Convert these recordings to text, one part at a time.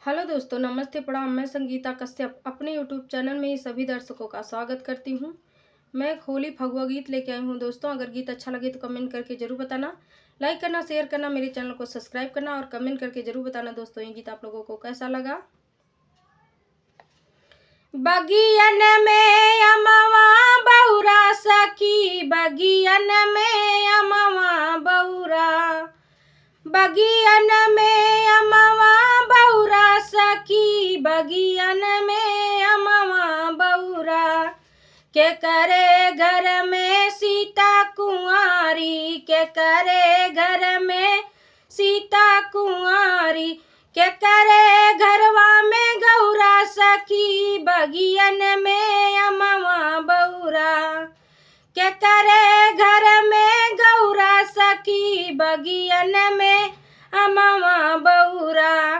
Hello दोस्तों, नमस्ते प्रणाम। मैं संगीता कश्यप अपने यूट्यूब चैनल में ही सभी दर्शकों का स्वागत करती हूँ। मैं एक होली फगुआ गीत लेके आई हूँ दोस्तों। अगर गीत अच्छा लगे तो कमेंट करके जरूर बताना, लाइक करना, शेयर करना, मेरे चैनल को सब्सक्राइब करना और कमेंट करके जरूर बताना दोस्तों ये गीत आप लोगों को कैसा लगा। बगियन में अमवा बहुरा सखी, बगियन में अमवा बहुरा, बगियन में अमवा बहुरा सखी, बगियन में अमवा बहुरा। के करे घर में सीता कुंवारी, के करे घर में सीता कुंवारी, के करे घरवा में गौरा सखी, बगियन में अमवा बहुरा। के करे घर में गौरा सखी, बगियन में अमवा बहुरा,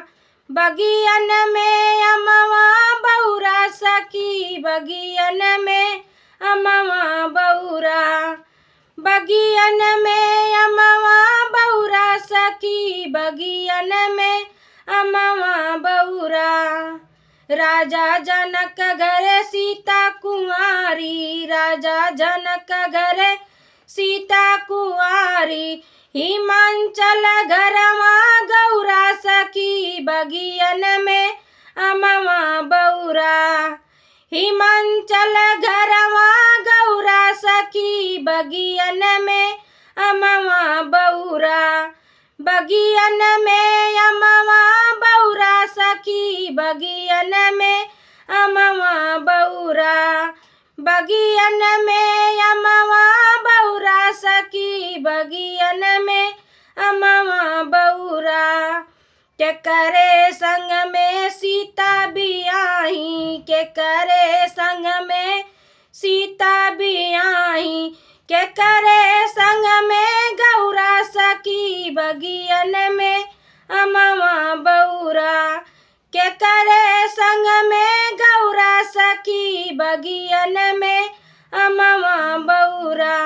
बगियन में अमवा बहुरा सखी, बगियन में अमवा बहुरा, बगियन में अमवा बहुरा सखी, बगियन में अमवा बहुरा। राजा जनक घर सीता कुंवारी, राजा जनक घर सीता कुंवारी, हिमांचल घरवा गौरा सखी, बगियन में अमवा बहुरा, हिमांचल घरवा गौरा सखी, बगियन में अमवा बहुरा, बगियन में अमवा बहुरा सखी, बगियन में अमवा बहुरा, बगियन में अमवा बहुरा सखी, बगियन में अमवा बहुरा। के करे संग में सीता बियाही, के करे संग में सीता बियाही, के करे संग में गौरा सखी, बगियन में अमवा बहुरा, के करे संग में गौरा सखी, बगियन में अमवा बहुरा,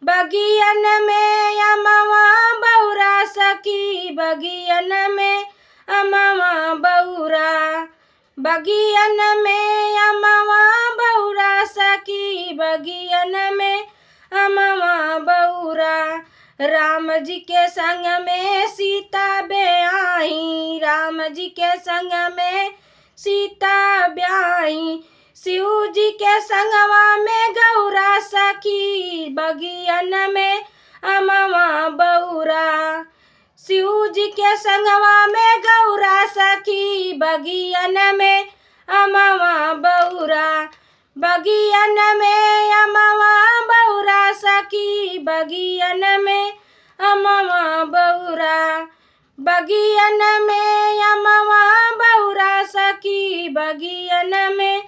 बगियन में अमवा बहुरा सखी, बगियन में अमवा बहुरा, बगियन में अमवा बहुरा सखी, बगियन में अमवा बहुरा। राम जी के संग में सीता ब्याही, राम जी के संग में सीता ब्याही, शिव जी के संगवा में गौरा सखी, बगियन में अमवा बहुरा, शिव जी के संगवा में गौरा सखी, बगियन में अमवा बहुरा, बगियन में अमवा बहुरा सखी, बगियन में अमवा बहुरा, बगियन में अमवा बहुरा सखी, बगियन में